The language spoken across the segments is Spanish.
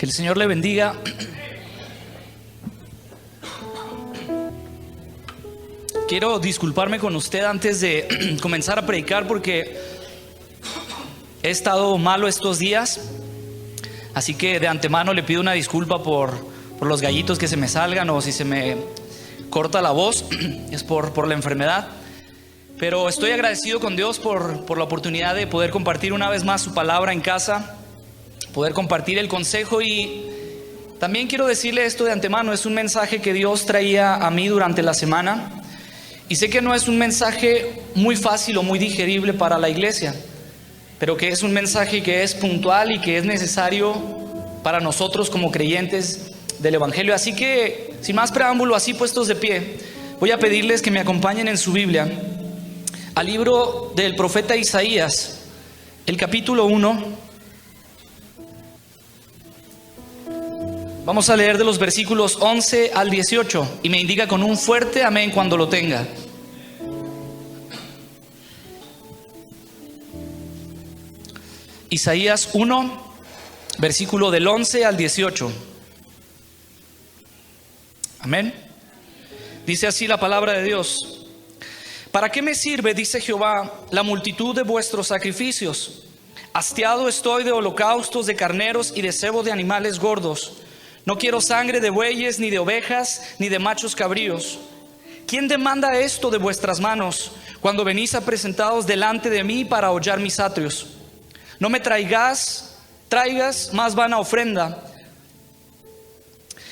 Que el Señor le bendiga. Quiero disculparme con usted antes de comenzar a predicar porque he estado malo estos días. Así que de antemano le pido una disculpa por los gallitos que se me salgan o si se me corta la voz. Es por la enfermedad. Pero estoy agradecido con Dios por la oportunidad de poder compartir una vez más su palabra en casa, poder compartir el consejo. Y también quiero decirle esto de antemano: es un mensaje que Dios traía a mí durante la semana. Y sé que no es un mensaje muy fácil o muy digerible para la iglesia, pero que es un mensaje que es puntual y que es necesario para nosotros como creyentes del Evangelio. Así que, sin más preámbulo, así puestos de pie, voy a pedirles que me acompañen en su Biblia al libro del profeta Isaías, el capítulo 1. Vamos a leer de los versículos 11 al 18 y me indica con un fuerte amén cuando lo tenga. Isaías 1, versículo del 11 al 18. Amén. Dice así la palabra de Dios: ¿Para qué me sirve, dice Jehová, la multitud de vuestros sacrificios? Hastiado estoy de holocaustos de carneros y de cebo de animales gordos. No quiero sangre de bueyes, ni de ovejas, ni de machos cabríos. ¿Quién demanda esto de vuestras manos, cuando venís a presentaros delante de mí para hollar mis atrios? No me traigas más vana ofrenda.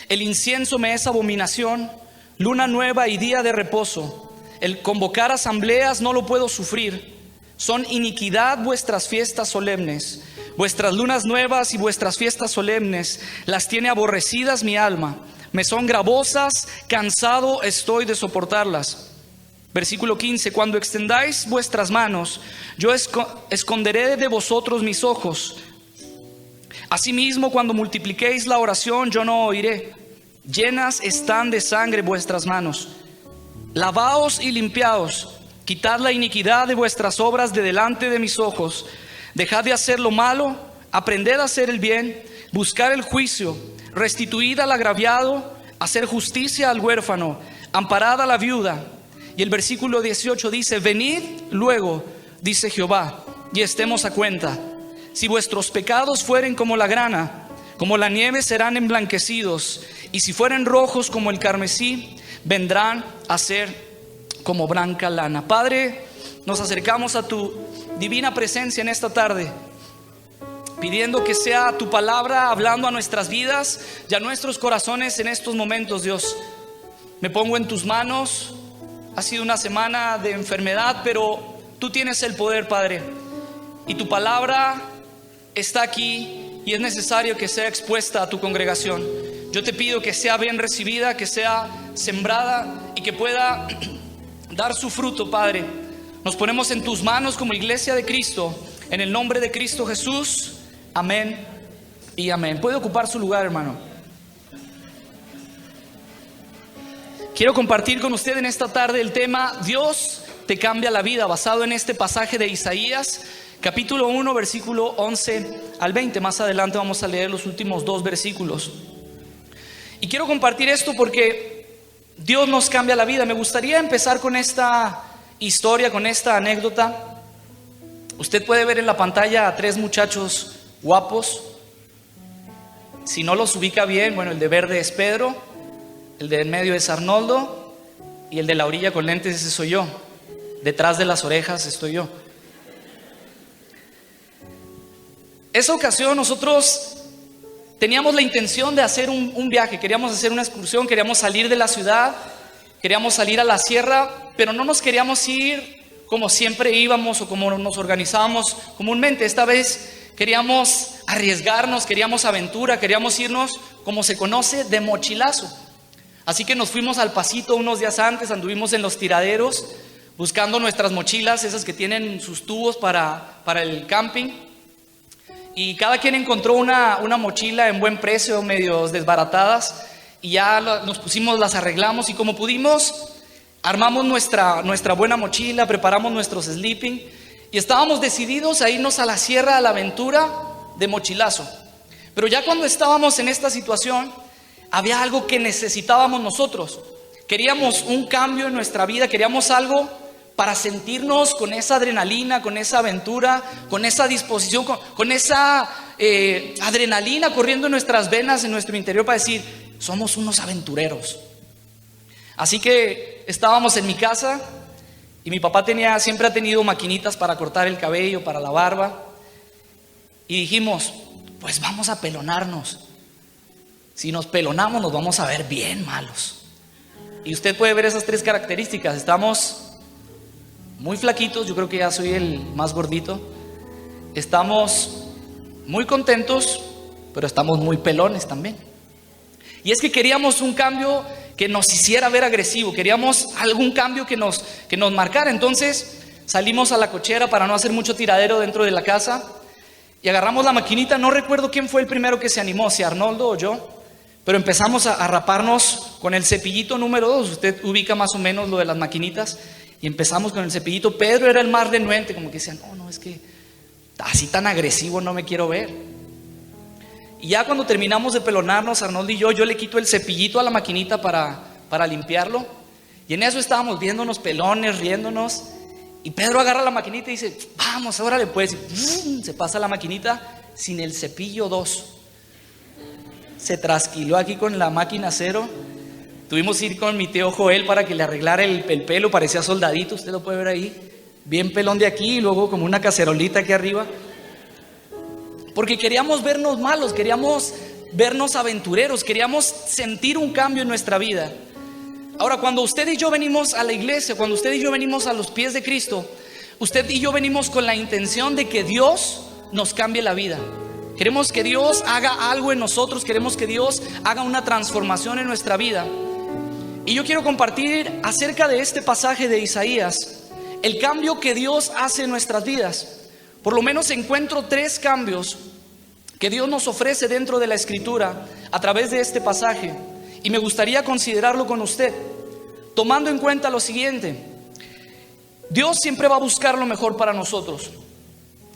El incienso me es abominación, luna nueva y día de reposo. El convocar asambleas no lo puedo sufrir. Son iniquidad vuestras fiestas solemnes. Vuestras lunas nuevas y vuestras fiestas solemnes las tiene aborrecidas mi alma. Me son gravosas, cansado estoy de soportarlas. Versículo 15: Cuando extendáis vuestras manos, yo esconderé de vosotros mis ojos. Asimismo, cuando multipliquéis la oración, yo no oiré. Llenas están de sangre vuestras manos. Lavaos y limpiaos. Quitad la iniquidad de vuestras obras de delante de mis ojos. Dejad de hacer lo malo, aprended a hacer el bien, buscar el juicio, restituid al agraviado, hacer justicia al huérfano, amparad a la viuda. Y el versículo 18 dice: Venid luego, dice Jehová, y estemos a cuenta. Si vuestros pecados fueren como la grana, como la nieve serán emblanquecidos, y si fueren rojos como el carmesí, vendrán a ser como blanca lana. Padre, nos acercamos a tu divina presencia en esta tarde, pidiendo que sea tu palabra hablando a nuestras vidas y a nuestros corazones en estos momentos. Dios, me pongo en tus manos. Ha sido una semana de enfermedad, pero tú tienes el poder, Padre, y tu palabra está aquí y es necesario que sea expuesta a tu congregación. Yo te pido que sea bien recibida, que sea sembrada y que pueda dar su fruto, Padre. Nos ponemos en tus manos como iglesia de Cristo, en el nombre de Cristo Jesús. Amén y amén. Puede ocupar su lugar, hermano. Quiero compartir con usted en esta tarde el tema Dios te cambia la vida, basado en este pasaje de Isaías, capítulo 1, versículo 11 al 20. Más adelante vamos a leer los últimos 2 versículos. Y quiero compartir esto porque Dios nos cambia la vida. Me gustaría empezar con esta historia, con esta anécdota. Usted puede ver en la pantalla a 3 muchachos guapos. Si no los ubica bien, bueno, el de verde es Pedro, el de en medio es Arnoldo y el de la orilla con lentes, ese soy yo. Detrás de las orejas estoy yo. Esa ocasión nosotros teníamos la intención de hacer un viaje, queríamos hacer una excursión, queríamos salir de la ciudad, queríamos salir a la sierra, pero no nos queríamos ir como siempre íbamos o como nos organizábamos comúnmente. Esta vez queríamos arriesgarnos, queríamos aventura, queríamos irnos, como se conoce, de mochilazo. Así que nos fuimos al pasito unos días antes, anduvimos en los tiraderos buscando nuestras mochilas, esas que tienen sus tubos para el camping. Y cada quien encontró una mochila en buen precio, medio desbaratadas, y ya nos pusimos, las arreglamos y como pudimos, armamos nuestra buena mochila, preparamos nuestros sleeping y estábamos decididos a irnos a la sierra, a la aventura de mochilazo. Pero ya cuando estábamos en esta situación, había algo que necesitábamos nosotros. Queríamos un cambio en nuestra vida, queríamos algo para sentirnos con esa adrenalina, con esa aventura, con esa disposición, con esa adrenalina corriendo en nuestras venas, en nuestro interior, para decir, somos unos aventureros. Así que estábamos en mi casa y mi papá siempre ha tenido maquinitas para cortar el cabello, para la barba. Y dijimos, pues vamos a pelonarnos. Si nos pelonamos nos vamos a ver bien malos. Y usted puede ver esas 3 características. Estamos muy flaquitos, yo creo que ya soy el más gordito. Estamos muy contentos, pero estamos muy pelones también. Y es que queríamos un cambio que nos hiciera ver agresivo. Queríamos algún cambio que nos marcara. Entonces salimos a la cochera para no hacer mucho tiradero dentro de la casa y agarramos la maquinita. No recuerdo quién fue el primero que se animó, si Arnoldo o yo. Pero empezamos a raparnos con el cepillito número 2. Usted ubica más o menos lo de las maquinitas. Y empezamos con el cepillito. Pedro era el más renuente, como que decía, no, es que así tan agresivo no me quiero ver. Y ya cuando terminamos de pelonarnos, Arnoldo y yo le quito el cepillito a la maquinita para limpiarlo. Y en eso estábamos viéndonos pelones, riéndonos. Y Pedro agarra la maquinita y dice, vamos, órale pues. Y se pasa la maquinita sin el cepillo 2. Se trasquiló aquí con la máquina 0. Tuvimos que ir con mi tío Joel para que le arreglara el pelo. Parecía soldadito, usted lo puede ver ahí. Bien pelón de aquí y luego como una cacerolita aquí arriba. Porque queríamos vernos malos, queríamos vernos aventureros, queríamos sentir un cambio en nuestra vida. Ahora, cuando usted y yo venimos a la iglesia, cuando usted y yo venimos a los pies de Cristo, usted y yo venimos con la intención de que Dios nos cambie la vida. Queremos que Dios haga algo en nosotros, queremos que Dios haga una transformación en nuestra vida. Y yo quiero compartir acerca de este pasaje de Isaías, el cambio que Dios hace en nuestras vidas. Por lo menos encuentro 3 cambios que Dios nos ofrece dentro de la Escritura a través de este pasaje. Y me gustaría considerarlo con usted, tomando en cuenta lo siguiente: Dios siempre va a buscar lo mejor para nosotros.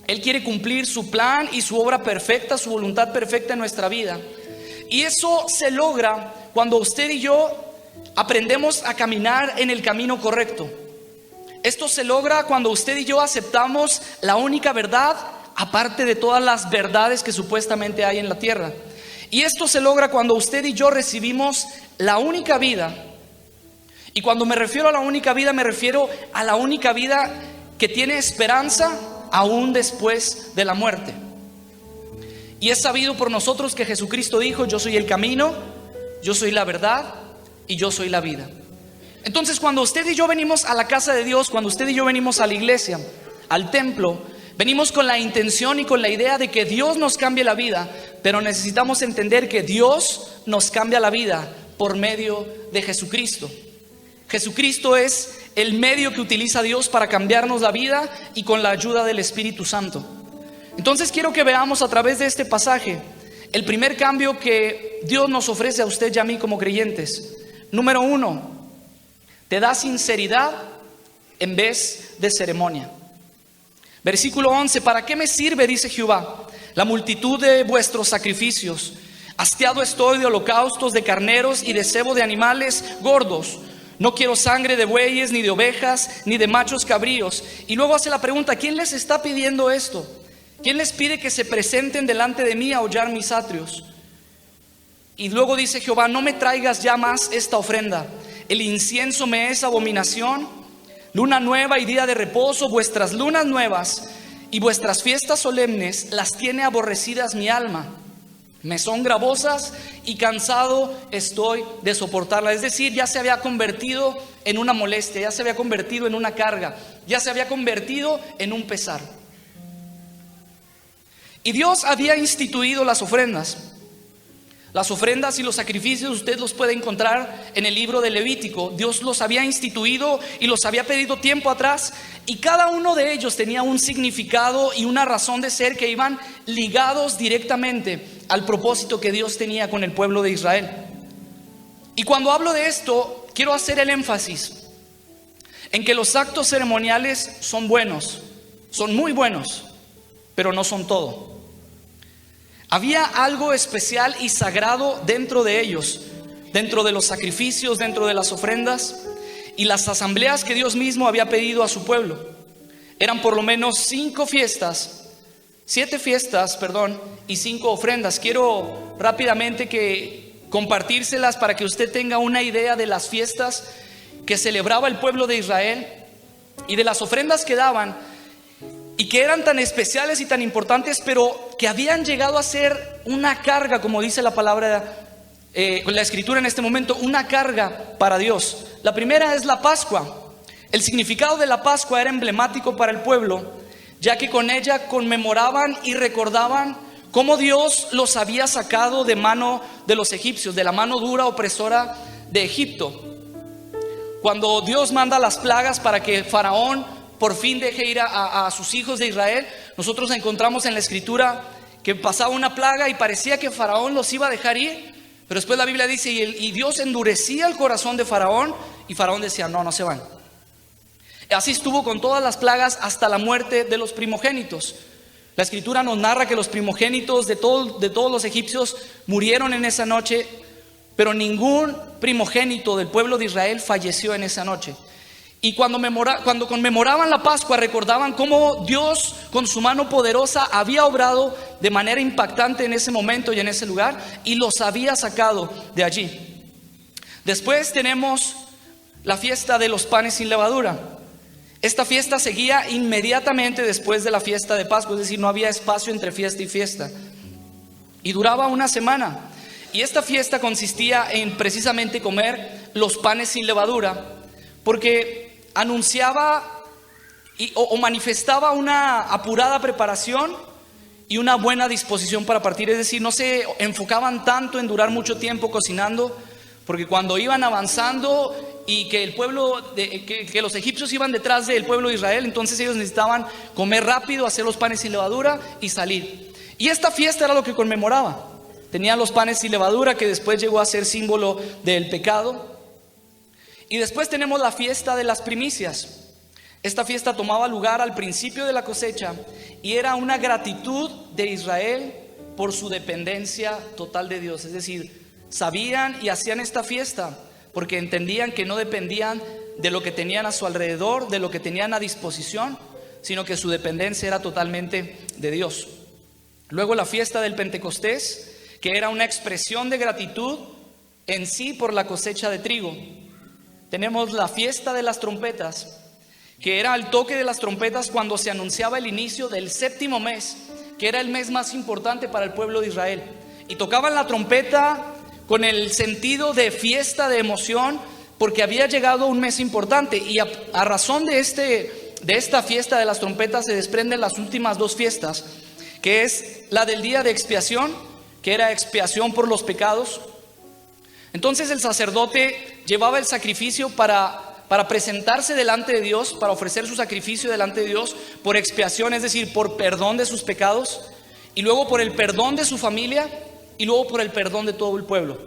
Él quiere cumplir su plan y su obra perfecta, su voluntad perfecta en nuestra vida. Y eso se logra cuando usted y yo aprendemos a caminar en el camino correcto. Esto se logra cuando usted y yo aceptamos la única verdad, aparte de todas las verdades que supuestamente hay en la tierra. Y esto se logra cuando usted y yo recibimos la única vida. Y cuando me refiero a la única vida, me refiero a la única vida que tiene esperanza aún después de la muerte. Y es sabido por nosotros que Jesucristo dijo: yo soy el camino, yo soy la verdad y yo soy la vida. Entonces, cuando usted y yo venimos a la casa de Dios, cuando usted y yo venimos a la iglesia, al templo, venimos con la intención y con la idea de que Dios nos cambie la vida. Pero necesitamos entender que Dios nos cambia la vida por medio de Jesucristo. Jesucristo es el medio que utiliza Dios para cambiarnos la vida, y con la ayuda del Espíritu Santo. Entonces quiero que veamos a través de este pasaje el primer cambio que Dios nos ofrece a usted y a mí como creyentes. Número 1, te da sinceridad en vez de ceremonia. Versículo 11: ¿para qué me sirve, dice Jehová, la multitud de vuestros sacrificios? Hastiado estoy de holocaustos, de carneros y de cebo de animales gordos. No quiero sangre de bueyes, ni de ovejas, ni de machos cabríos. Y luego hace la pregunta: ¿quién les está pidiendo esto? ¿Quién les pide que se presenten delante de mí a hollar mis atrios? Y luego dice Jehová: no me traigas ya más esta ofrenda. El incienso me es abominación. Luna nueva y día de reposo, vuestras lunas nuevas y vuestras fiestas solemnes las tiene aborrecidas mi alma. Me son gravosas y cansado estoy de soportarlas. Es decir, ya se había convertido en una molestia, ya se había convertido en una carga, ya se había convertido en un pesar. Y Dios había instituido las ofrendas. Las ofrendas y los sacrificios usted los puede encontrar en el libro de Levítico. Dios los había instituido y los había pedido tiempo atrás, y cada uno de ellos tenía un significado y una razón de ser que iban ligados directamente al propósito que Dios tenía con el pueblo de Israel. Y cuando hablo de esto, quiero hacer el énfasis en que los actos ceremoniales son buenos, son muy buenos, pero no son todo. Había algo especial y sagrado dentro de ellos, dentro de los sacrificios, dentro de las ofrendas y las asambleas que Dios mismo había pedido a su pueblo. Eran por lo menos 7 fiestas, y 5 ofrendas. Quiero rápidamente compartírselas para que usted tenga una idea de las fiestas que celebraba el pueblo de Israel y de las ofrendas que daban, y que eran tan especiales y tan importantes, pero que habían llegado a ser una carga, como dice la palabra, la escritura en este momento, una carga para Dios. La primera es la Pascua. El significado de la Pascua era emblemático para el pueblo, ya que con ella conmemoraban y recordaban cómo Dios los había sacado de mano de los egipcios, de la mano dura opresora de Egipto. Cuando Dios manda las plagas para que Faraón por fin deje ir a sus hijos de Israel, nosotros encontramos en la escritura que pasaba una plaga y parecía que Faraón los iba a dejar ir, pero después la Biblia dice, y Dios endurecía el corazón de Faraón, y Faraón decía, no se van. Así estuvo con todas las plagas hasta la muerte de los primogénitos. La escritura nos narra que los primogénitos de todos los egipcios murieron en esa noche, pero ningún primogénito del pueblo de Israel falleció en esa noche. Y cuando conmemoraban la Pascua, recordaban cómo Dios con su mano poderosa había obrado de manera impactante en ese momento y en ese lugar, y los había sacado de allí. Después tenemos la fiesta de los panes sin levadura. Esta fiesta seguía inmediatamente después de la fiesta de Pascua, es decir, no había espacio entre fiesta y fiesta, y duraba una semana. Y esta fiesta consistía en precisamente comer los panes sin levadura, porque anunciaba o manifestaba una apurada preparación y una buena disposición para partir. Es decir, no se enfocaban tanto en durar mucho tiempo cocinando, porque cuando iban avanzando y que el pueblo, que los egipcios iban detrás del pueblo de Israel, entonces ellos necesitaban comer rápido, hacer los panes sin levadura y salir. Y esta fiesta era lo que conmemoraba. Tenían los panes sin levadura, que después llegó a ser símbolo del pecado. Y después tenemos la fiesta de las primicias. Esta fiesta tomaba lugar al principio de la cosecha y era una gratitud de Israel por su dependencia total de Dios. Es decir, sabían y hacían esta fiesta porque entendían que no dependían de lo que tenían a su alrededor, de lo que tenían a disposición, sino que su dependencia era totalmente de Dios. Luego la fiesta del Pentecostés, que era una expresión de gratitud en sí por la cosecha de trigo. Tenemos la fiesta de las trompetas, que era el toque de las trompetas cuando se anunciaba el inicio del 7º mes, que era el mes más importante para el pueblo de Israel. Y tocaban la trompeta con el sentido de fiesta, de emoción, porque había llegado un mes importante. Y a razón de esta fiesta de las trompetas se desprenden las últimas 2 fiestas, que es la del día de expiación, que era expiación por los pecados. Entonces el sacerdote llevaba el sacrificio para presentarse delante de Dios, para ofrecer su sacrificio delante de Dios por expiación, es decir, por perdón de sus pecados, y luego por el perdón de su familia, y luego por el perdón de todo el pueblo.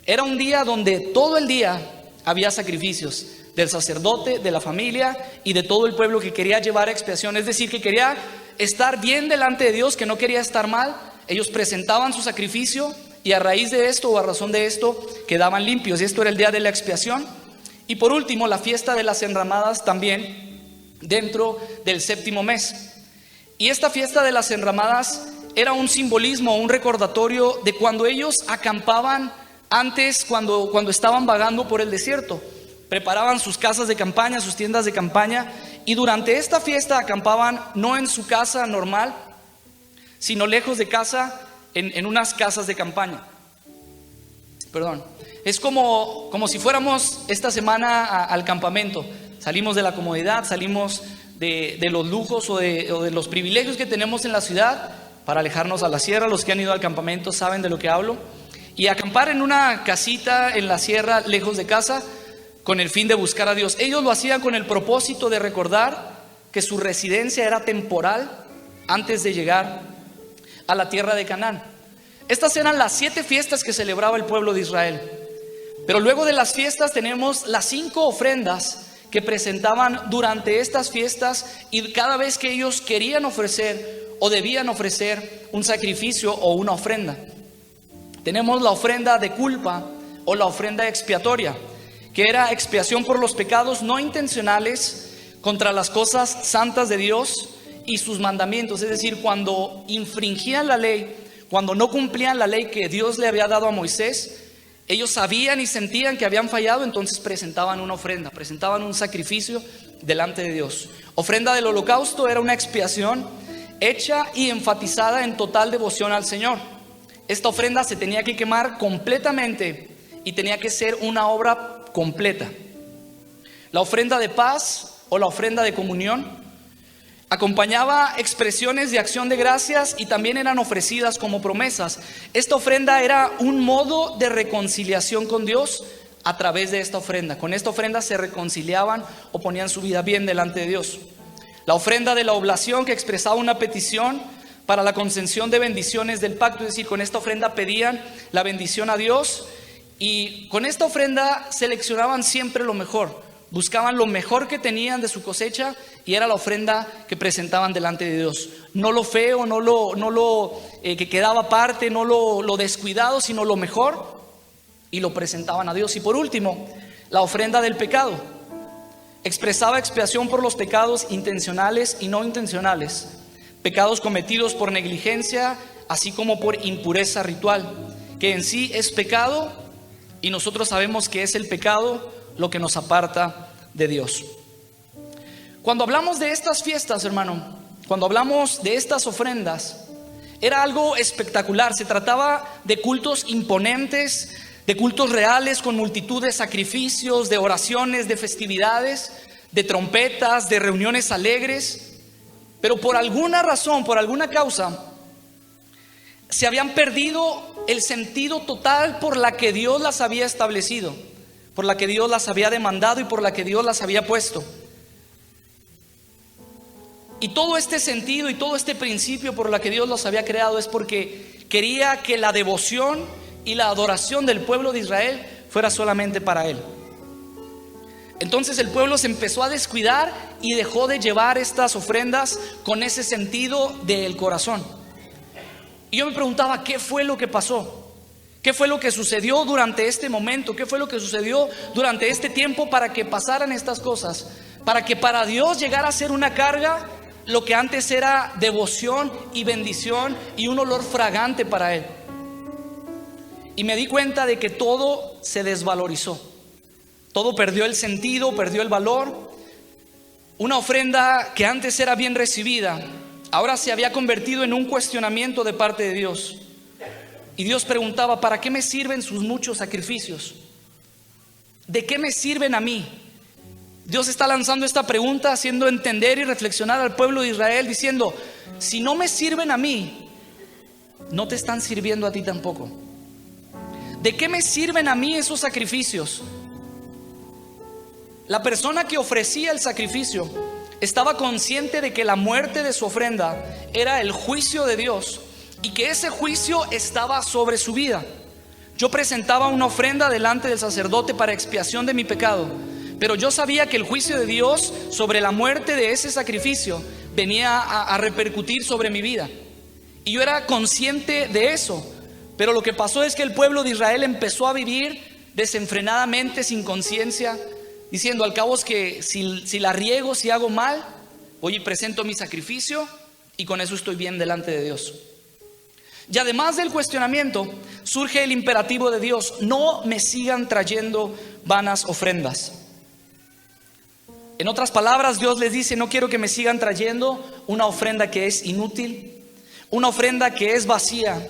Era un día donde todo el día había sacrificios del sacerdote, de la familia y de todo el pueblo que quería llevar expiación, es decir, que quería estar bien delante de Dios, que no quería estar mal. Ellos presentaban su sacrificio y a raíz de esto o a razón de esto quedaban limpios, y esto era el día de la expiación. Y por último, la fiesta de las enramadas, también dentro del 7º mes. Y esta fiesta de las enramadas era un simbolismo, un recordatorio de cuando ellos acampaban antes, cuando estaban vagando por el desierto. Preparaban sus casas de campaña, sus tiendas de campaña, y durante esta fiesta acampaban no en su casa normal, sino lejos de casa, en unas casas de campaña. Es como si fuéramos esta semana al campamento. Salimos de la comodidad, salimos de los lujos o de los privilegios que tenemos en la ciudad para alejarnos a la sierra. Los que han ido al campamento saben de lo que hablo. Y acampar en una casita en la sierra, lejos de casa, con el fin de buscar a Dios. Ellos lo hacían con el propósito de recordar que su residencia era temporal antes de llegar a la tierra de Canaán. Estas eran las 7 fiestas que celebraba el pueblo de Israel. Pero luego de las fiestas tenemos las 5 ofrendas que presentaban durante estas fiestas, y cada vez que ellos querían ofrecer o debían ofrecer un sacrificio o una ofrenda. Tenemos la ofrenda de culpa o la ofrenda expiatoria, que era expiación por los pecados no intencionales contra las cosas santas de Dios y sus mandamientos. Es decir, cuando infringían la ley, cuando no cumplían la ley que Dios le había dado a Moisés, ellos sabían y sentían que habían fallado, entonces presentaban una ofrenda, presentaban un sacrificio delante de Dios. Ofrenda del holocausto era una expiación hecha y enfatizada en total devoción al Señor. Esta ofrenda se tenía que quemar completamente y tenía que ser una obra completa. La ofrenda de paz o la ofrenda de comunión acompañaba expresiones de acción de gracias y también eran ofrecidas como promesas. Esta ofrenda era un modo de reconciliación con Dios a través de esta ofrenda. Con esta ofrenda se reconciliaban o ponían su vida bien delante de Dios. La ofrenda de la oblación, que expresaba una petición para la concesión de bendiciones del pacto, es decir, con esta ofrenda pedían la bendición a Dios y con esta ofrenda seleccionaban siempre lo mejor. Buscaban lo mejor que tenían de su cosecha y era la ofrenda que presentaban delante de Dios. No lo feo, no lo que quedaba aparte, no lo descuidado, sino lo mejor, y lo presentaban a Dios. Y por último, la ofrenda del pecado. Expresaba expiación por los pecados intencionales y no intencionales, pecados cometidos por negligencia, así como por impureza ritual, que en sí es pecado, y nosotros sabemos que es el pecado lo que nos aparta de Dios. Cuando hablamos de estas fiestas, hermano, cuando hablamos de estas ofrendas, era algo espectacular. Se trataba de cultos imponentes, de cultos reales con multitud de sacrificios, de oraciones, de festividades, de trompetas, de reuniones alegres. Pero por alguna razón, por alguna causa, se habían perdido el sentido total por la que Dios las había establecido, por la que Dios las había demandado y por la que Dios las había puesto. Y todo este sentido y todo este principio por la que Dios los había creado es porque quería que la devoción y la adoración del pueblo de Israel fuera solamente para Él. Entonces el pueblo se empezó a descuidar y dejó de llevar estas ofrendas con ese sentido del corazón. Y yo me preguntaba, ¿qué fue lo que pasó? ¿Qué fue lo que sucedió durante este momento? ¿Qué fue lo que sucedió durante este tiempo para que pasaran estas cosas? Para que para Dios llegara a ser una carga lo que antes era devoción y bendición y un olor fragante para Él. Y me di cuenta de que todo se desvalorizó. Todo perdió el sentido, perdió el valor. Una ofrenda que antes era bien recibida, ahora se había convertido en un cuestionamiento de parte de Dios. Y Dios preguntaba, ¿para qué me sirven sus muchos sacrificios? ¿De qué me sirven a mí? Dios está lanzando esta pregunta, haciendo entender y reflexionar al pueblo de Israel, diciendo, si no me sirven a mí, no te están sirviendo a ti tampoco. ¿De qué me sirven a mí esos sacrificios? La persona que ofrecía el sacrificio estaba consciente de que la muerte de su ofrenda era el juicio de Dios y que ese juicio estaba sobre su vida. Yo presentaba una ofrenda delante del sacerdote para expiación de mi pecado, pero yo sabía que el juicio de Dios sobre la muerte de ese sacrificio venía a repercutir sobre mi vida. Y yo era consciente de eso, pero lo que pasó es que el pueblo de Israel empezó a vivir desenfrenadamente, sin conciencia, diciendo, al cabo es que si la riego, si hago mal, voy y presento mi sacrificio y con eso estoy bien delante de Dios. Y además del cuestionamiento, surge el imperativo de Dios: no me sigan trayendo vanas ofrendas. En otras palabras, Dios les dice: no quiero que me sigan trayendo una ofrenda que es inútil, una ofrenda que es vacía,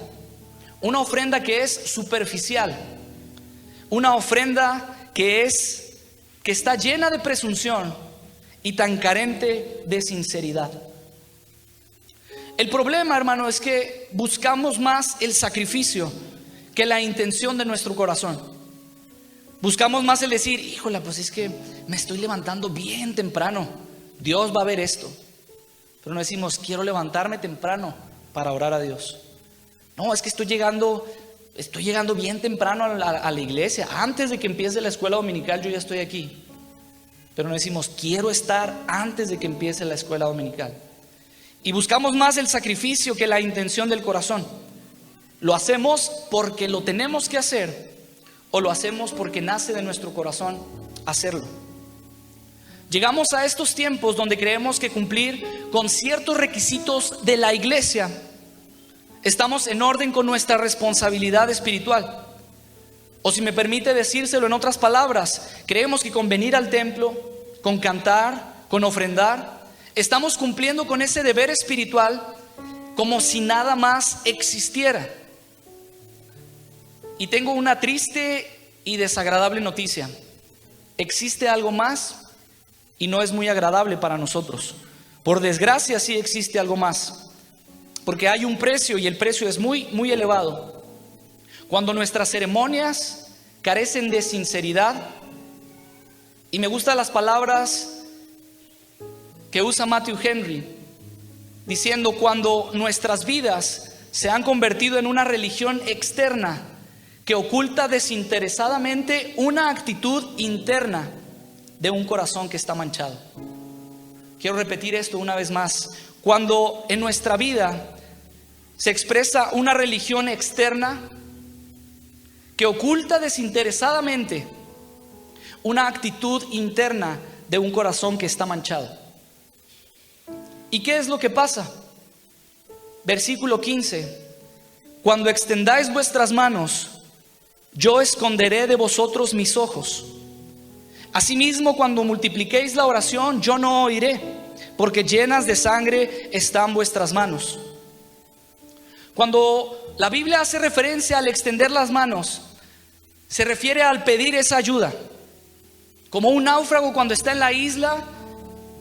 una ofrenda que es superficial, una ofrenda que está llena de presunción y tan carente de sinceridad. El problema, hermano, es que buscamos más el sacrificio que la intención de nuestro corazón. Buscamos más el decir, híjole, pues es que me estoy levantando bien temprano, Dios va a ver esto. Pero no decimos, quiero levantarme temprano para orar a Dios. No, es que estoy llegando bien temprano a la iglesia. Antes de que empiece la escuela dominical yo ya estoy aquí. Pero no decimos, quiero estar antes de que empiece la escuela dominical. y buscamos más el sacrificio que la intención del corazón. ¿Lo hacemos porque lo tenemos que hacer o lo hacemos porque nace de nuestro corazón hacerlo? Llegamos a estos tiempos donde creemos que cumplir con ciertos requisitos de la iglesia estamos en orden con nuestra responsabilidad espiritual. O si me permite decírselo en otras palabras, creemos que con venir al templo, con cantar, con ofrendar, estamos cumpliendo con ese deber espiritual como si nada más existiera. Y tengo una triste y desagradable noticia. Existe algo más y no es muy agradable para nosotros. Por desgracia sí existe algo más, porque hay un precio y el precio es muy, muy elevado. Cuando nuestras ceremonias carecen de sinceridad, y me gustan las palabras que usa Matthew Henry, diciendo: cuando nuestras vidas se han convertido en una religión externa que oculta desinteresadamente una actitud interna de un corazón que está manchado. Quiero repetir esto una vez más. Cuando en nuestra vida se expresa una religión externa que oculta desinteresadamente una actitud interna de un corazón que está manchado. ¿Y qué es lo que pasa? Versículo 15: cuando extendáis vuestras manos, yo esconderé de vosotros mis ojos. Asimismo, cuando multipliquéis la oración, yo no oiré, porque llenas de sangre están vuestras manos. Cuando la Biblia hace referencia al extender las manos, se refiere al pedir esa ayuda. Como un náufrago cuando está en la isla,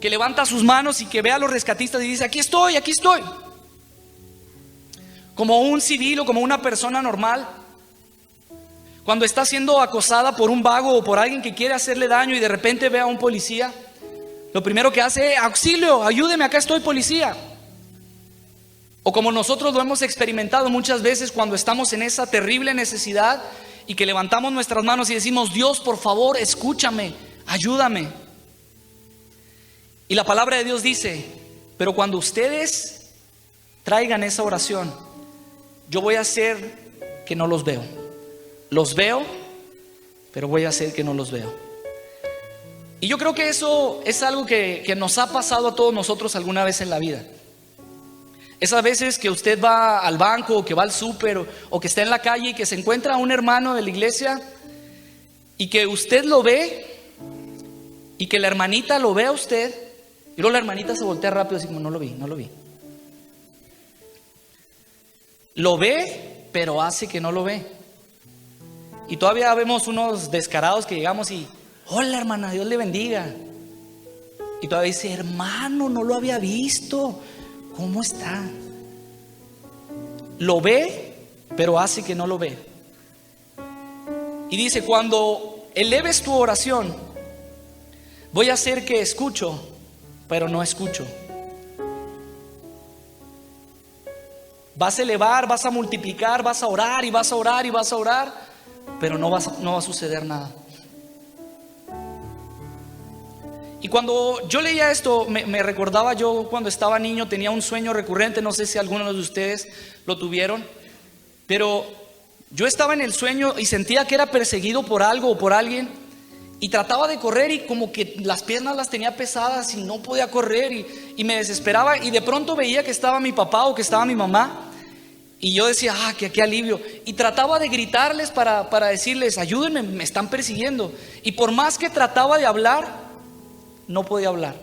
que levanta sus manos y que ve a los rescatistas y dice: aquí estoy, aquí estoy. Como un civil o como una persona normal, cuando está siendo acosada por un vago o por alguien que quiere hacerle daño y de repente ve a un policía, lo primero que hace es: auxilio, ayúdeme, acá estoy, policía. O como nosotros lo hemos experimentado muchas veces cuando estamos en esa terrible necesidad y que levantamos nuestras manos y decimos: Dios, por favor, escúchame, ayúdame. Y la palabra de Dios dice: pero cuando ustedes traigan esa oración, yo voy a hacer que no los veo. Los veo, pero voy a hacer que no los veo. Y yo creo que eso es algo que nos ha pasado a todos nosotros alguna vez en la vida. Esas veces que usted va al banco, o que va al súper, o que está en la calle y que se encuentra a un hermano de la iglesia y que usted lo ve y que la hermanita lo ve a usted y luego la hermanita se voltea rápido así como: no lo vi, no lo vi. Lo ve, pero hace que no lo ve. Y todavía vemos unos descarados que llegamos y: hola hermana, Dios le bendiga. Y todavía dice: hermano, no lo había visto, ¿cómo está? Lo ve, pero hace que no lo ve. Y dice: cuando eleves tu oración, voy a hacer que escucho, pero no escucho. Vas a elevar, vas a multiplicar, vas a orar y vas a orar y vas a orar, pero no va a suceder nada. Y cuando yo leía esto, me recordaba yo cuando estaba niño, tenía un sueño recurrente, no sé si algunos de ustedes lo tuvieron, pero yo estaba en el sueño y sentía que era perseguido por algo o por alguien, y trataba de correr y como que las piernas las tenía pesadas y no podía correr y me desesperaba, y de pronto veía que estaba mi papá o que estaba mi mamá, y yo decía: qué alivio, y trataba de gritarles para decirles: ayúdenme, me están persiguiendo, y por más que trataba de hablar, no podía hablar.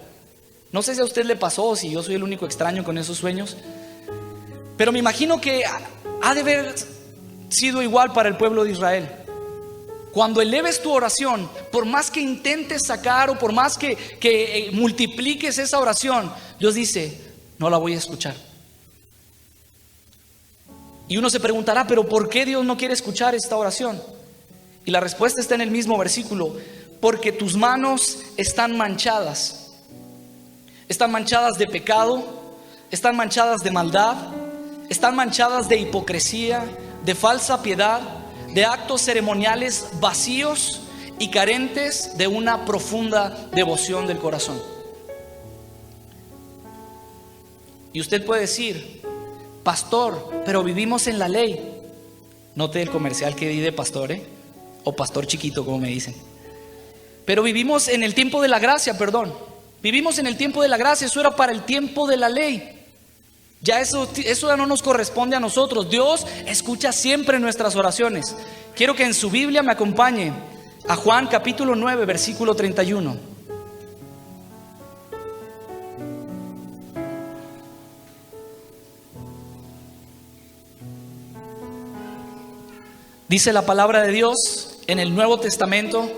No sé si a usted le pasó o si yo soy el único extraño con esos sueños, pero me imagino que ha de haber sido igual para el pueblo de Israel. Cuando eleves tu oración, por más que intentes sacar o por más que multipliques esa oración, Dios dice: no la voy a escuchar. Y uno se preguntará: pero ¿por qué Dios no quiere escuchar esta oración? Y la respuesta está en el mismo versículo: porque tus manos están manchadas. Están manchadas de pecado, están manchadas de maldad, están manchadas de hipocresía, de falsa piedad, de actos ceremoniales vacíos y carentes de una profunda devoción del corazón. Y usted puede decir: pastor, pero vivimos en la ley. Note el comercial que di de pastor, o pastor chiquito, como me dicen. Pero vivimos en el tiempo de la gracia, perdón. Vivimos en el tiempo de la gracia, eso era para el tiempo de la ley. Ya eso ya no nos corresponde a nosotros. Dios escucha siempre nuestras oraciones. Quiero que en su Biblia me acompañe a Juan capítulo 9, versículo 31. Dice la palabra de Dios en el Nuevo Testamento,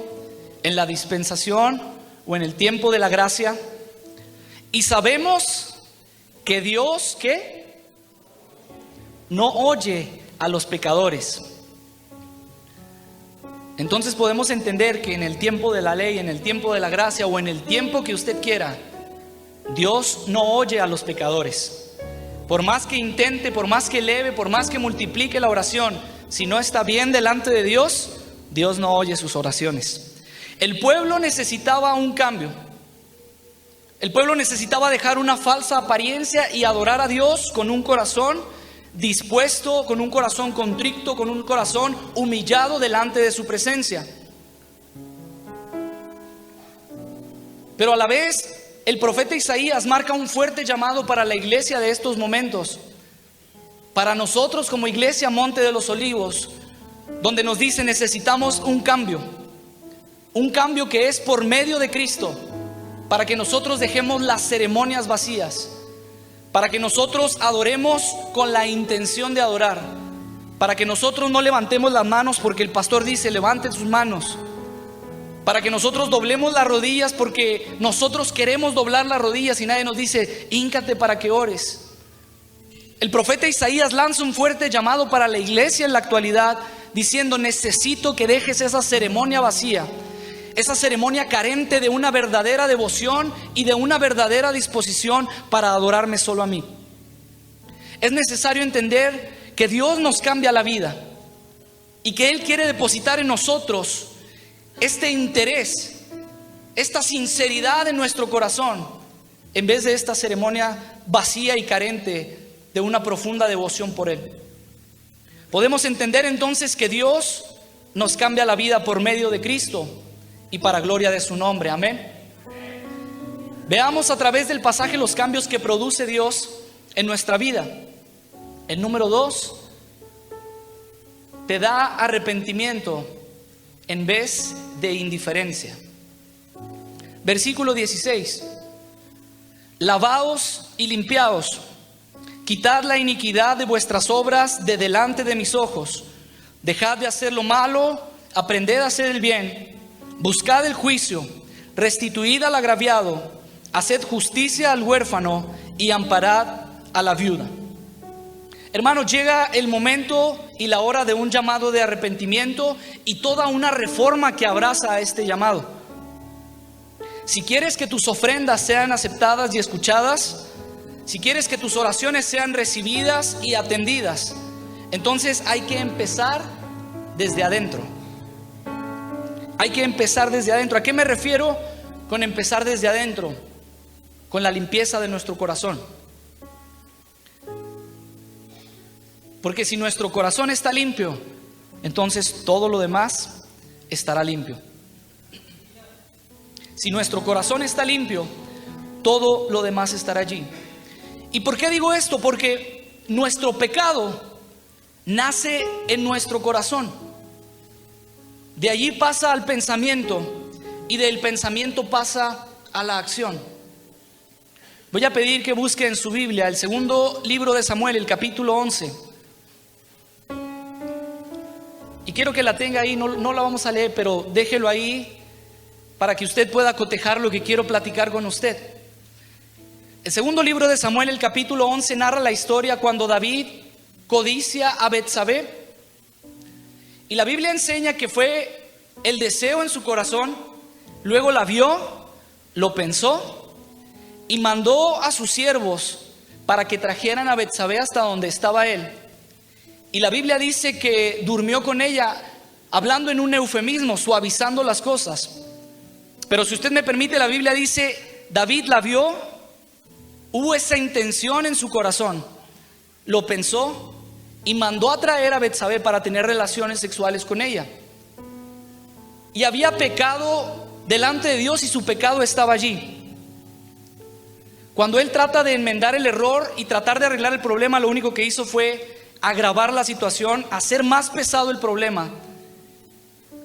en la dispensación o en el tiempo de la gracia. Y sabemos que Dios, ¿qué? No oye a los pecadores. Entonces podemos entender que en el tiempo de la ley, en el tiempo de la gracia o en el tiempo que usted quiera, Dios no oye a los pecadores. Por más que intente, por más que eleve, por más que multiplique la oración, si no está bien delante de Dios, Dios no oye sus oraciones. El pueblo necesitaba un cambio. El pueblo necesitaba dejar una falsa apariencia y adorar a Dios con un corazón dispuesto, con un corazón contrito, con un corazón humillado delante de su presencia. Pero a la vez, el profeta Isaías marca un fuerte llamado para la iglesia de estos momentos. Para nosotros como iglesia Monte de los Olivos, donde nos dice: necesitamos un cambio que es por medio de Cristo, para que nosotros dejemos las ceremonias vacías, para que nosotros adoremos con la intención de adorar, para que nosotros no levantemos las manos porque el pastor dice: levanten sus manos, para que nosotros doblemos las rodillas porque nosotros queremos doblar las rodillas y nadie nos dice: híncate para que ores. El profeta Isaías lanza un fuerte llamado para la iglesia en la actualidad, diciendo: necesito que dejes esa ceremonia vacía, esa ceremonia carente de una verdadera devoción y de una verdadera disposición para adorarme solo a mí. Es necesario entender que Dios nos cambia la vida y que Él quiere depositar en nosotros este interés, esta sinceridad en nuestro corazón, en vez de esta ceremonia vacía y carente de una profunda devoción por Él. Podemos entender entonces que Dios nos cambia la vida por medio de Cristo y para gloria de su nombre. Amén. Veamos a través del pasaje los cambios que produce Dios en nuestra vida. El número 2, te da arrepentimiento en vez de indiferencia. Versículo 16: lavaos y limpiaos, quitad la iniquidad de vuestras obras de delante de mis ojos. Dejad de hacer lo malo, aprended a hacer el bien, buscad el juicio, restituid al agraviado, haced justicia al huérfano y amparad a la viuda. Hermanos, llega el momento y la hora de un llamado de arrepentimiento y toda una reforma que abraza a este llamado. Si quieres que tus ofrendas sean aceptadas y escuchadas, si quieres que tus oraciones sean recibidas y atendidas, entonces hay que empezar desde adentro. Hay que empezar desde adentro. ¿A qué me refiero con empezar desde adentro? Con la limpieza de nuestro corazón. Porque si nuestro corazón está limpio, entonces todo lo demás estará limpio. Si nuestro corazón está limpio, todo lo demás estará allí. ¿Y por qué digo esto? Porque nuestro pecado nace en nuestro corazón. De allí pasa al pensamiento y del pensamiento pasa a la acción. Voy a pedir que busque en su Biblia el segundo libro de Samuel, el capítulo 11. Y quiero que la tenga ahí, no la vamos a leer, pero déjelo ahí para que usted pueda cotejar lo que quiero platicar con usted. El segundo libro de Samuel, el capítulo 11, narra la historia cuando David codicia a Betsabé. Y la Biblia enseña que fue el deseo en su corazón, luego la vio, lo pensó y mandó a sus siervos para que trajeran a Betsabé hasta donde estaba él. Y la Biblia dice que durmió con ella, hablando en un eufemismo, suavizando las cosas. Pero si usted me permite, la Biblia dice: David la vio, hubo esa intención en su corazón, lo pensó y mandó a traer a Betsabé para tener relaciones sexuales con ella. Y había pecado delante de Dios y su pecado estaba allí. Cuando él trata de enmendar el error y tratar de arreglar el problema, lo único que hizo fue agravar la situación, hacer más pesado el problema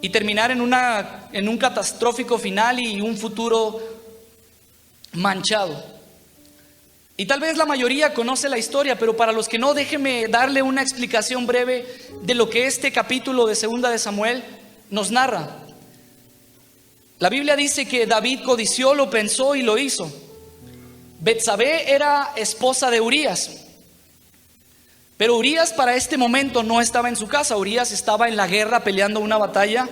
y terminar en un catastrófico final y un futuro manchado. Y tal vez la mayoría conoce la historia, pero para los que no, déjeme darle una explicación breve de lo que este capítulo de 2 de Samuel nos narra. La Biblia dice que David codició, lo pensó y lo hizo. Betsabé era esposa de Urías, pero Urías para este momento no estaba en su casa. Urías estaba en la guerra peleando una batalla,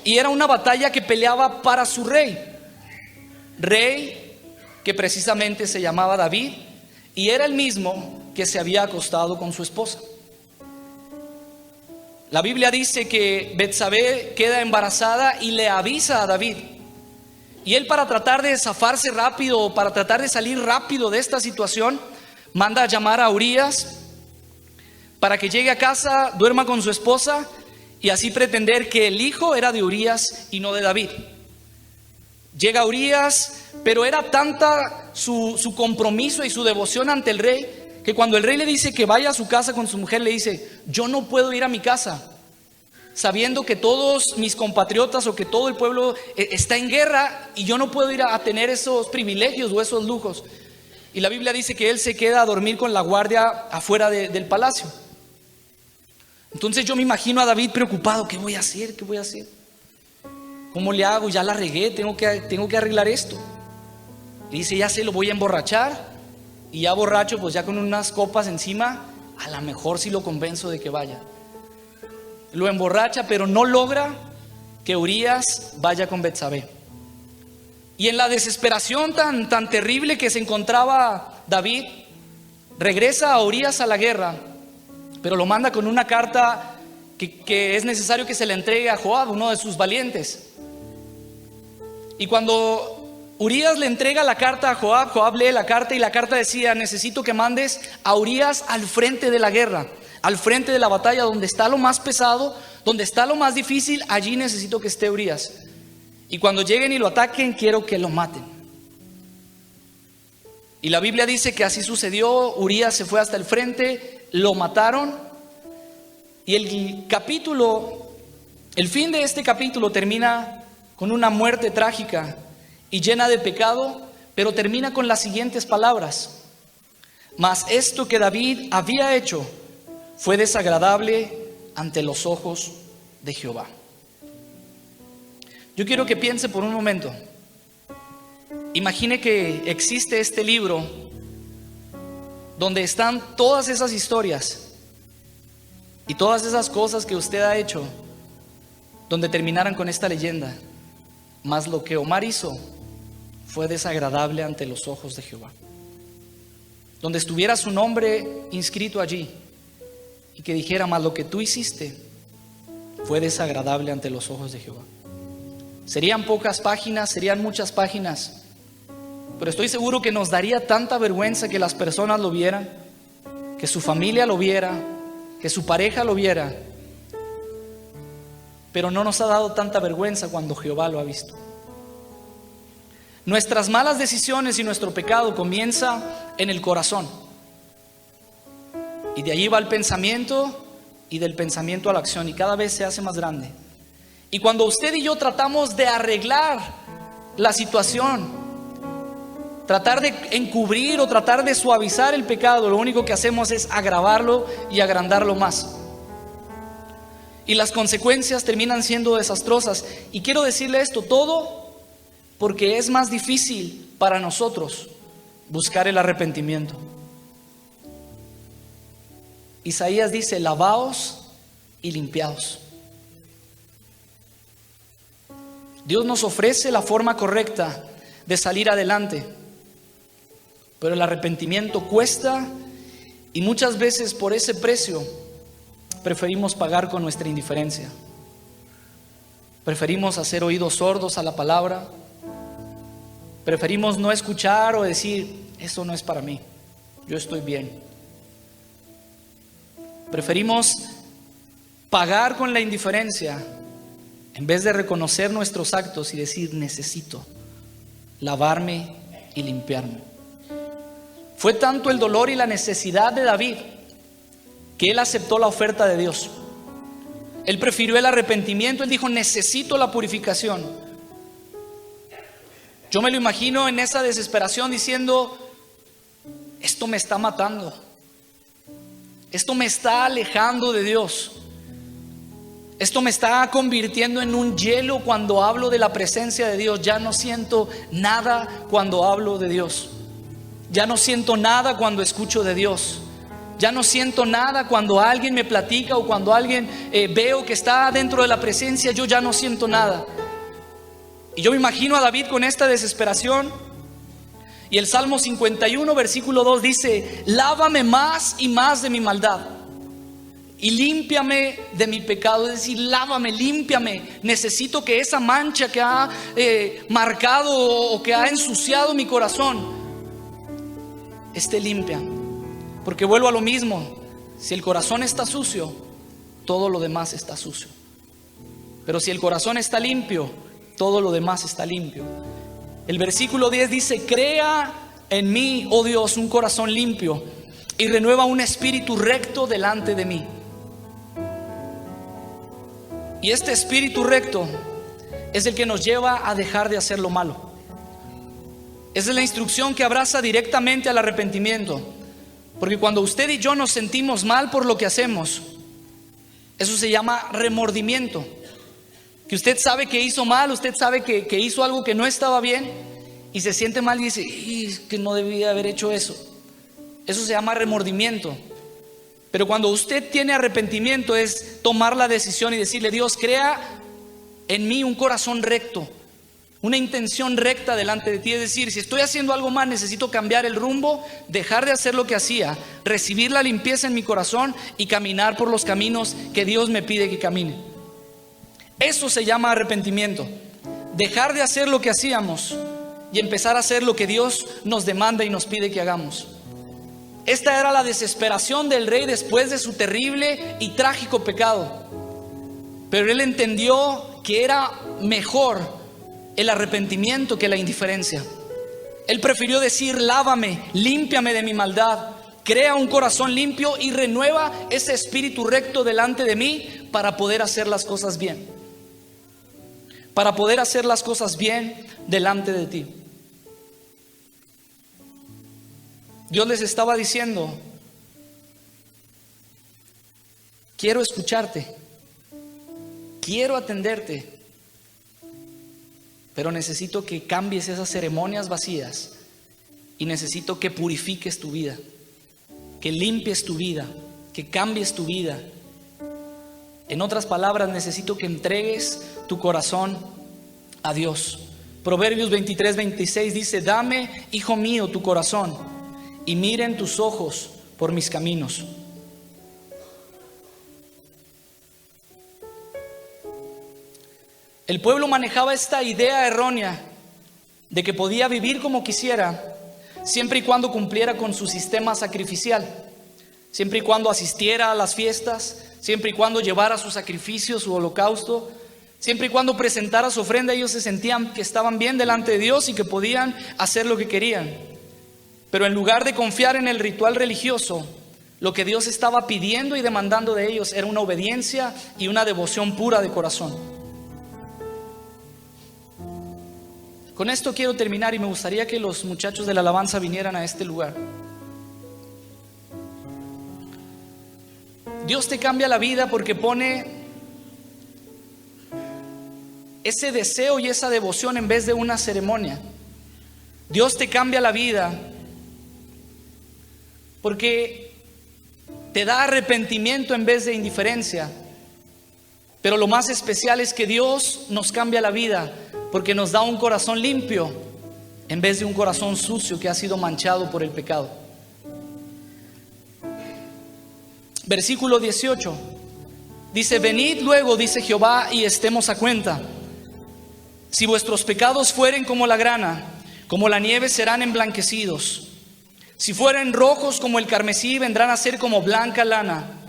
y era una batalla que peleaba para su rey que precisamente se llamaba David, y era el mismo que se había acostado con su esposa. La Biblia dice que Betsabé queda embarazada y le avisa a David. Y él, para tratar de zafarse rápido, para tratar de salir rápido de esta situación, manda a llamar a Urías para que llegue a casa, duerma con su esposa y así pretender que el hijo era de Urías y no de David. Llega Urías, pero era tanta su compromiso y su devoción ante el rey, que cuando el rey le dice que vaya a su casa con su mujer, le dice: yo no puedo ir a mi casa sabiendo que todos mis compatriotas o que todo el pueblo está en guerra, y yo no puedo ir a tener esos privilegios o esos lujos. Y la Biblia dice que él se queda a dormir con la guardia afuera del palacio. Entonces yo me imagino a David preocupado: ¿qué voy a hacer? ¿Qué voy a hacer? ¿Cómo le hago? Ya la regué, tengo que arreglar esto. Y dice: ya sé, lo voy a emborrachar, y ya borracho, pues ya con unas copas encima, a lo mejor sí lo convenzo de que vaya. Lo emborracha, pero no logra que Urías vaya con Betsabé. Y en la desesperación tan terrible que se encontraba David, regresa a Urías a la guerra, pero lo manda con una carta que es necesario que se le entregue a Joab, uno de sus valientes. Y cuando Urías le entrega la carta a Joab, Joab lee la carta, y la carta decía: necesito que mandes a Urías al frente de la guerra, al frente de la batalla, donde está lo más pesado, donde está lo más difícil. Allí necesito que esté Urías, y cuando lleguen y lo ataquen, quiero que lo maten. Y la Biblia dice que así sucedió. Urías se fue hasta el frente, lo mataron, y el fin de este capítulo termina con una muerte trágica y llena de pecado, pero termina con las siguientes palabras: mas esto que David había hecho fue desagradable ante los ojos de Jehová. Yo quiero que piense por un momento. Imagine que existe este libro donde están todas esas historias y todas esas cosas que usted ha hecho, donde terminaran con esta leyenda: mas lo que Omar hizo fue desagradable ante los ojos de Jehová. Donde estuviera su nombre inscrito allí, y que dijera: mas lo que tú hiciste fue desagradable ante los ojos de Jehová. Serían pocas páginas, serían muchas páginas, pero estoy seguro que nos daría tanta vergüenza que las personas lo vieran, que su familia lo viera, que su pareja lo viera. Pero no nos ha dado tanta vergüenza cuando Jehová lo ha visto. Nuestras malas decisiones y nuestro pecado comienza en el corazón, y de allí va el pensamiento, y del pensamiento a la acción, y cada vez se hace más grande. Y cuando usted y yo tratamos de arreglar la situación, tratar de encubrir o tratar de suavizar el pecado, lo único que hacemos es agravarlo y agrandarlo más. Y las consecuencias terminan siendo desastrosas. Y quiero decirle esto todo porque es más difícil para nosotros buscar el arrepentimiento. Isaías dice: lavaos y limpiaos. Dios nos ofrece la forma correcta de salir adelante, pero el arrepentimiento cuesta, y muchas veces por ese precio preferimos pagar con nuestra indiferencia. Preferimos hacer oídos sordos a la palabra. Preferimos no escuchar o decir: eso no es para mí, yo estoy bien. Preferimos pagar con la indiferencia en vez de reconocer nuestros actos y decir: necesito lavarme y limpiarme. Fue tanto el dolor y la necesidad de David que él aceptó la oferta de Dios. Él prefirió el arrepentimiento. Él dijo: necesito la purificación. Yo me lo imagino en esa desesperación diciendo: esto me está matando, esto me está alejando de Dios, esto me está convirtiendo en un hielo cuando hablo de la presencia de Dios. Ya no siento nada cuando hablo de Dios, ya no siento nada cuando escucho de Dios, ya no siento nada cuando alguien me platica o cuando alguien veo que está dentro de la presencia. Yo ya no siento nada. Y yo me imagino a David con esta desesperación. Y el Salmo 51 versículo 2 dice: lávame más y más de mi maldad y límpiame de mi pecado. Es decir, lávame, límpiame. Necesito que esa mancha que ha marcado o que ha ensuciado mi corazón esté limpia. Porque vuelvo a lo mismo: si el corazón está sucio, todo lo demás está sucio. Pero si el corazón está limpio, todo lo demás está limpio. El versículo 10 dice: crea en mí, oh Dios, un corazón limpio y renueva un espíritu recto delante de mí. Y este espíritu recto es el que nos lleva a dejar de hacer lo malo. Esa es la instrucción que abraza directamente al arrepentimiento. Porque cuando usted y yo nos sentimos mal por lo que hacemos, eso se llama remordimiento. Que usted sabe que hizo mal, usted sabe que hizo algo que no estaba bien y se siente mal y dice: que no debía haber hecho eso. Eso se llama remordimiento. Pero cuando usted tiene arrepentimiento, es tomar la decisión y decirle: Dios, crea en mí un corazón recto, una intención recta delante de ti. Es decir, si estoy haciendo algo mal, necesito cambiar el rumbo, dejar de hacer lo que hacía, recibir la limpieza en mi corazón y caminar por los caminos que Dios me pide que camine. Eso se llama arrepentimiento. Dejar de hacer lo que hacíamos y empezar a hacer lo que Dios nos demanda y nos pide que hagamos. Esta era la desesperación del rey después de su terrible y trágico pecado. Pero él entendió que era mejor el arrepentimiento que la indiferencia. Él prefirió decir: lávame, límpiame de mi maldad, crea un corazón limpio y renueva ese espíritu recto delante de mí para poder hacer las cosas bien. Para poder hacer las cosas bien delante de ti. Dios les estaba diciendo: quiero escucharte, quiero atenderte, pero necesito que cambies esas ceremonias vacías y necesito que purifiques tu vida, que limpies tu vida, que cambies tu vida. En otras palabras, necesito que entregues tu corazón a Dios. Proverbios 23:26 dice: dame, hijo mío, tu corazón y miren tus ojos por mis caminos. El pueblo manejaba esta idea errónea de que podía vivir como quisiera siempre y cuando cumpliera con su sistema sacrificial, siempre y cuando asistiera a las fiestas, siempre y cuando llevara su sacrificio, su holocausto, siempre y cuando presentara su ofrenda. Ellos se sentían que estaban bien delante de Dios y que podían hacer lo que querían. Pero en lugar de confiar en el ritual religioso, lo que Dios estaba pidiendo y demandando de ellos era una obediencia y una devoción pura de corazón. Con esto quiero terminar y me gustaría que los muchachos de la alabanza vinieran a este lugar. Dios te cambia la vida porque pone ese deseo y esa devoción en vez de una ceremonia. Dios te cambia la vida porque te da arrepentimiento en vez de indiferencia. Pero lo más especial es que Dios nos cambia la vida porque nos da un corazón limpio en vez de un corazón sucio que ha sido manchado por el pecado. Versículo 18 dice: venid luego, dice Jehová, y estemos a cuenta. Si vuestros pecados fueren como la grana, como la nieve serán emblanquecidos. Si fueren rojos como el carmesí, vendrán a ser como blanca lana.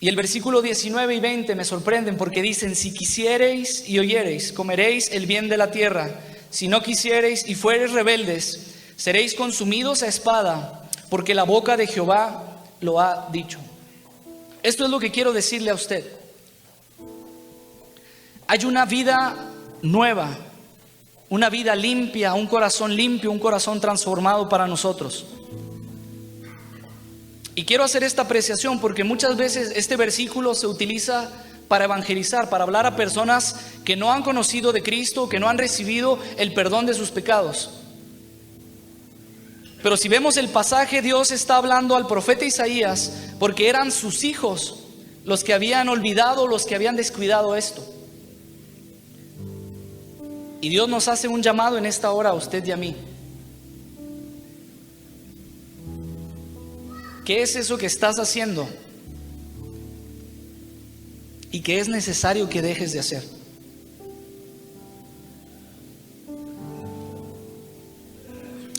Y el versículo 19 y 20 me sorprenden porque dicen: si quisiereis y oyereis, comeréis el bien de la tierra. Si no quisiereis y fuereis rebeldes, seréis consumidos a espada, porque la boca de Jehová lo ha dicho. Esto es lo que quiero decirle a usted. Hay una vida nueva, una vida limpia, un corazón limpio, un corazón transformado para nosotros. Y quiero hacer esta apreciación porque muchas veces este versículo se utiliza para evangelizar, para hablar a personas que no han conocido de Cristo, que no han recibido el perdón de sus pecados. Pero si vemos el pasaje, Dios está hablando al profeta Isaías porque eran sus hijos los que habían olvidado, los que habían descuidado esto. Y Dios nos hace un llamado en esta hora a usted y a mí. ¿Qué es eso que estás haciendo y que es necesario que dejes de hacer?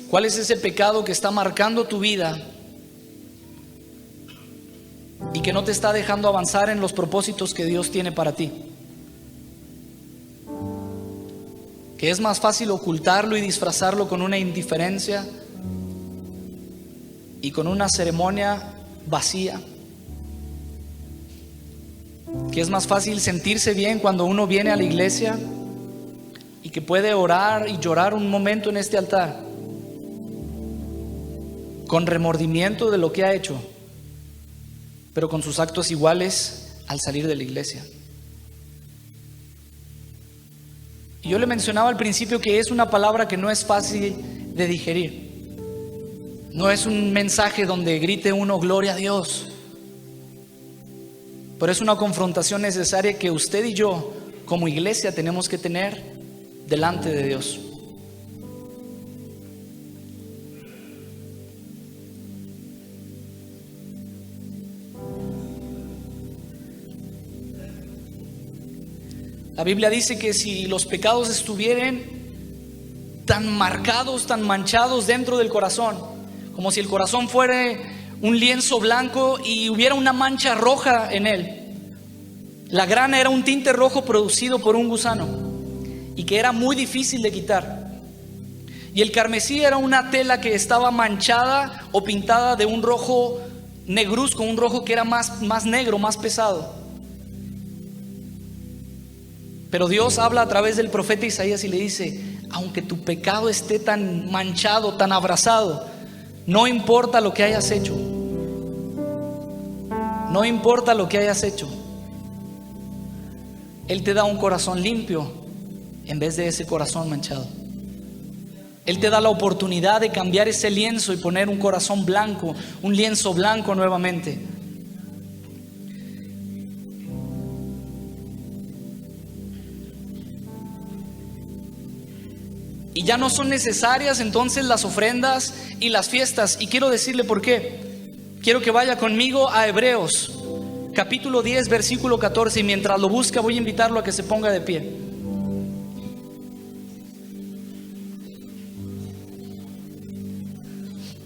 ¿Cuál es ese pecado que está marcando tu vida y que no te está dejando avanzar en los propósitos que Dios tiene para ti? Que es más fácil ocultarlo y disfrazarlo con una indiferencia y con una ceremonia vacía. Que es más fácil sentirse bien cuando uno viene a la iglesia y que puede orar y llorar un momento en este altar con remordimiento de lo que ha hecho, pero con sus actos iguales al salir de la iglesia. Y yo le mencionaba al principio que es una palabra que no es fácil de digerir. No es un mensaje donde grite uno gloria a Dios, pero es una confrontación necesaria que usted y yo como iglesia tenemos que tener delante de Dios. La Biblia dice que si los pecados estuvieran tan marcados, tan manchados dentro del corazón, como si el corazón fuera un lienzo blanco y hubiera una mancha roja en él. La grana era un tinte rojo producido por un gusano y que era muy difícil de quitar. Y el carmesí era una tela que estaba manchada o pintada de un rojo negruzco, un rojo que era más negro, más pesado. Pero Dios habla a través del profeta Isaías y le dice: aunque tu pecado esté tan manchado, tan abrasado, no importa lo que hayas hecho. No importa lo que hayas hecho. Él te da un corazón limpio en vez de ese corazón manchado. Él te da la oportunidad de cambiar ese lienzo y poner un corazón blanco, un lienzo blanco nuevamente. Y ya no son necesarias entonces las ofrendas y las fiestas. Y quiero decirle por qué. Quiero que vaya conmigo a Hebreos, capítulo 10, versículo 14. Y mientras lo busca, voy a invitarlo a que se ponga de pie.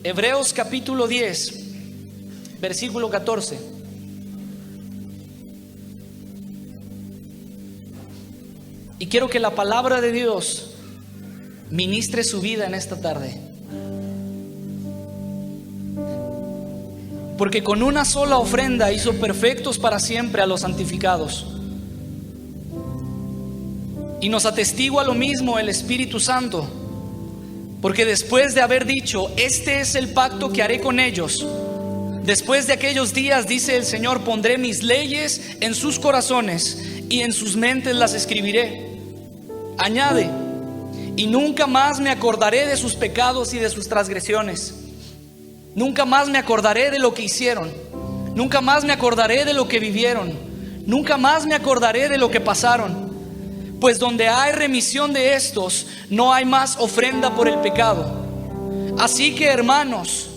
Hebreos capítulo 10, versículo 14. Y quiero que la palabra de Dios ministre su vida en esta tarde. Porque con una sola ofrenda hizo perfectos para siempre a los santificados. Y nos atestigua lo mismo el Espíritu Santo. Porque después de haber dicho: este es el pacto que haré con ellos, después de aquellos días, dice el Señor, pondré mis leyes en sus corazones y en sus mentes las escribiré. Añade: y nunca más me acordaré de sus pecados y de sus transgresiones. Nunca más me acordaré de lo que hicieron. Nunca más me acordaré de lo que vivieron. Nunca más me acordaré de lo que pasaron. Pues donde hay remisión de estos, no hay más ofrenda por el pecado. Así que, hermanos,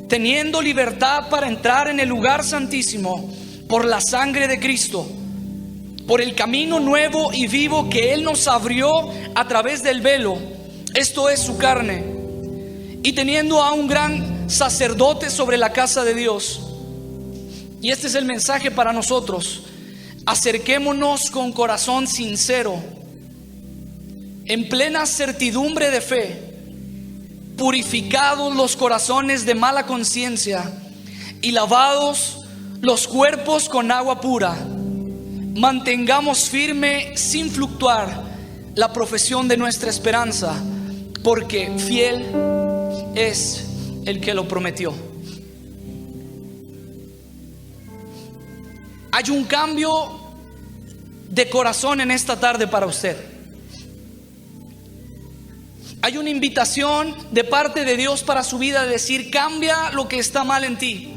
teniendo libertad para entrar en el lugar santísimo por la sangre de Cristo, por el camino nuevo y vivo que Él nos abrió a través del velo, esto es su carne, y teniendo a un gran sacerdote sobre la casa de Dios. Y este es el mensaje para nosotros: acerquémonos con corazón sincero, en plena certidumbre de fe, purificados los corazones de mala conciencia y lavados los cuerpos con agua pura. Mantengamos firme sin fluctuar la profesión de nuestra esperanza, porque fiel es el que lo prometió. Hay un cambio de corazón en esta tarde para usted. Hay una invitación de parte de Dios para su vida, de decir: cambia lo que está mal en ti,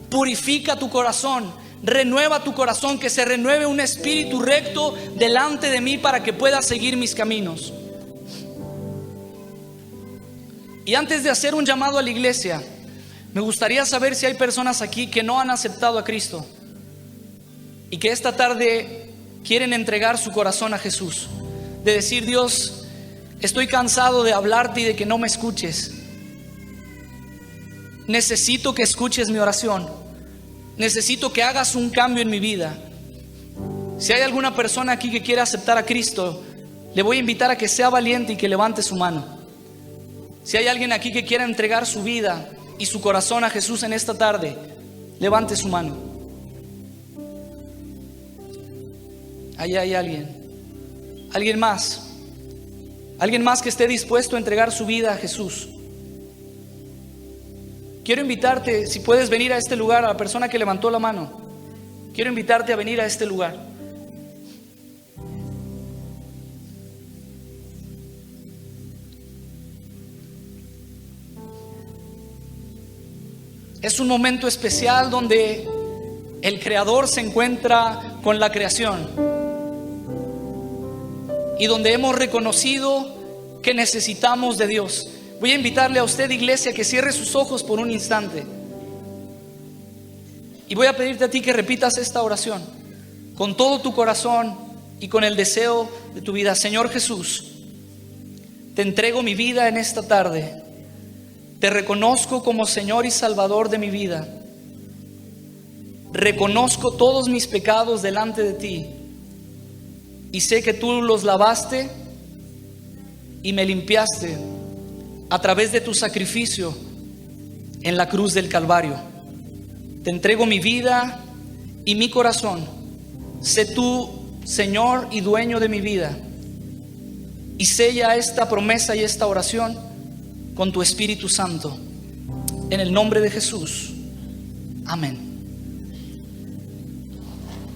purifica tu corazón, renueva tu corazón, que se renueve un espíritu recto delante de mí para que pueda seguir mis caminos. Y antes de hacer un llamado a la iglesia, me gustaría saber si hay personas aquí que no han aceptado a Cristo y que esta tarde quieren entregar su corazón a Jesús, de decir: Dios, estoy cansado de hablarte y de que no me escuches. Necesito que escuches mi oración. Necesito que hagas un cambio en mi vida. Si hay alguna persona aquí que quiere aceptar a Cristo, le voy a invitar a que sea valiente y que levante su mano. Si hay alguien aquí que quiera entregar su vida y su corazón a Jesús en esta tarde, levante su mano. Ahí hay alguien. ¿Alguien más? ¿Alguien más que esté dispuesto a entregar su vida a Jesús? Quiero invitarte, si puedes venir a este lugar, a la persona que levantó la mano. Quiero invitarte a venir a este lugar. Es un momento especial donde el Creador se encuentra con la creación y donde hemos reconocido que necesitamos de Dios. Voy a invitarle a usted, iglesia, que cierre sus ojos por un instante. Y voy a pedirte a ti que repitas esta oración con todo tu corazón y con el deseo de tu vida. Señor Jesús, te entrego mi vida en esta tarde. Te reconozco como Señor y Salvador de mi vida. Reconozco todos mis pecados delante de ti. Y sé que tú los lavaste y me limpiaste a través de tu sacrificio en la cruz del Calvario. Te entrego mi vida y mi corazón. Sé tú, Señor y dueño de mi vida. Y sella esta promesa y esta oración con tu Espíritu Santo. En el nombre de Jesús. Amén.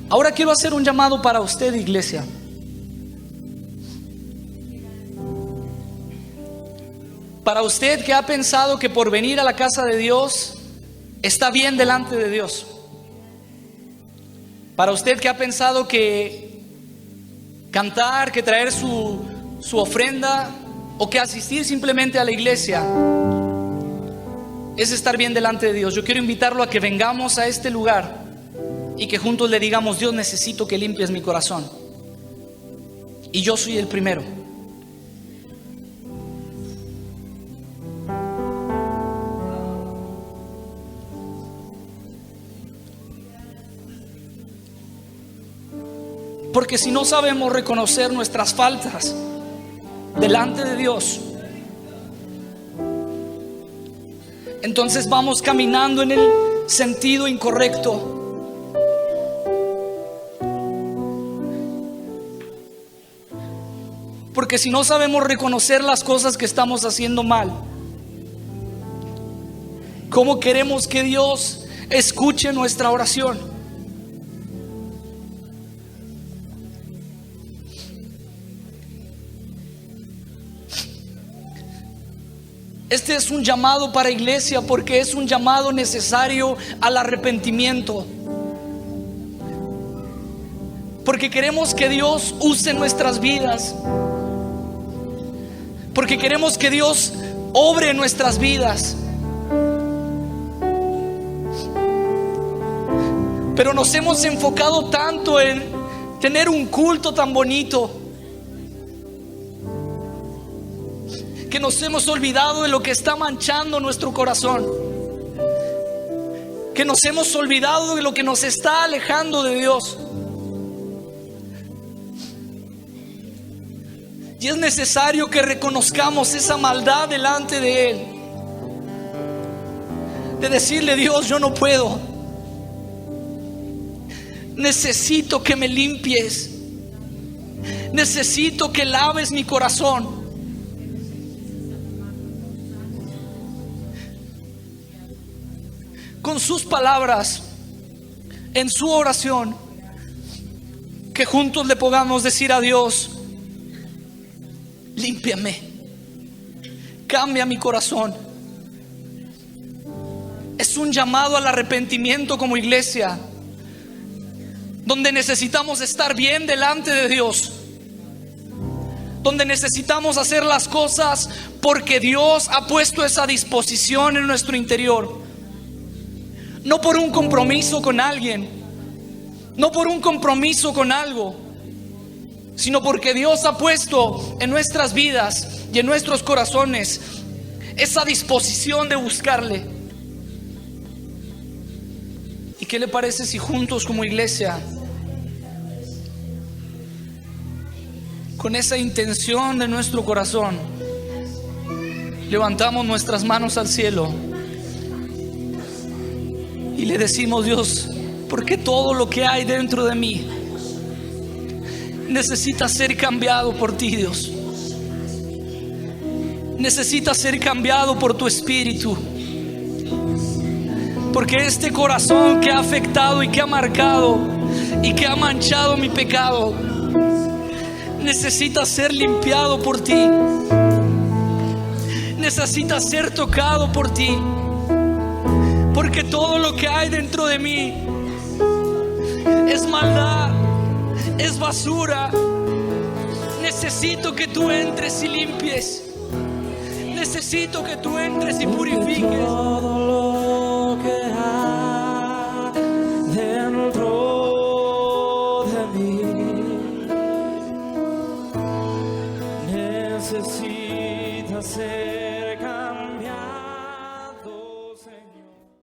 Ahora quiero hacer un llamado para usted, iglesia. Para usted que ha pensado que por venir a la casa de Dios está bien delante de Dios. Para usted que ha pensado que cantar, que traer su ofrenda o que asistir simplemente a la iglesia es estar bien delante de Dios. Yo quiero invitarlo a que vengamos a este lugar y que juntos le digamos: Dios, necesito que limpies mi corazón. Y yo soy el primero. Porque si no sabemos reconocer nuestras faltas delante de Dios, entonces vamos caminando en el sentido incorrecto. Porque si no sabemos reconocer las cosas que estamos haciendo mal, ¿cómo queremos que Dios escuche nuestra oración? Este es un llamado para iglesia porque es un llamado necesario al arrepentimiento. Porque queremos que Dios use nuestras vidas. Porque queremos que Dios obre en nuestras vidas. Pero nos hemos enfocado tanto en tener un culto tan bonito que nos hemos olvidado de lo que está manchando nuestro corazón, que nos hemos olvidado de lo que nos está alejando de Dios. Y es necesario que reconozcamos esa maldad delante de Él, de decirle: Dios, yo no puedo, necesito que me limpies, necesito que laves mi corazón. Con sus palabras, en su oración, que juntos le podamos decir a Dios: límpiame, cambia mi corazón. Es un llamado al arrepentimiento como iglesia, donde necesitamos estar bien delante de Dios, donde necesitamos hacer las cosas porque Dios ha puesto esa disposición en nuestro interior, no por un compromiso con alguien, no por un compromiso con algo, sino porque Dios ha puesto en nuestras vidas y en nuestros corazones esa disposición de buscarle. ¿Y qué le parece si juntos como iglesia, con esa intención de nuestro corazón, levantamos nuestras manos al cielo y le decimos: Dios, porque todo lo que hay dentro de mí necesita ser cambiado por ti, Dios. Necesita ser cambiado por tu Espíritu. Porque este corazón que ha afectado y que ha marcado y que ha manchado mi pecado necesita ser limpiado por ti. Necesita ser tocado por ti. Porque todo lo que hay dentro de mí es maldad, es basura. Necesito que tú entres y limpies. Necesito que tú entres y purifiques. Todo lo que hay dentro de mí necesita ser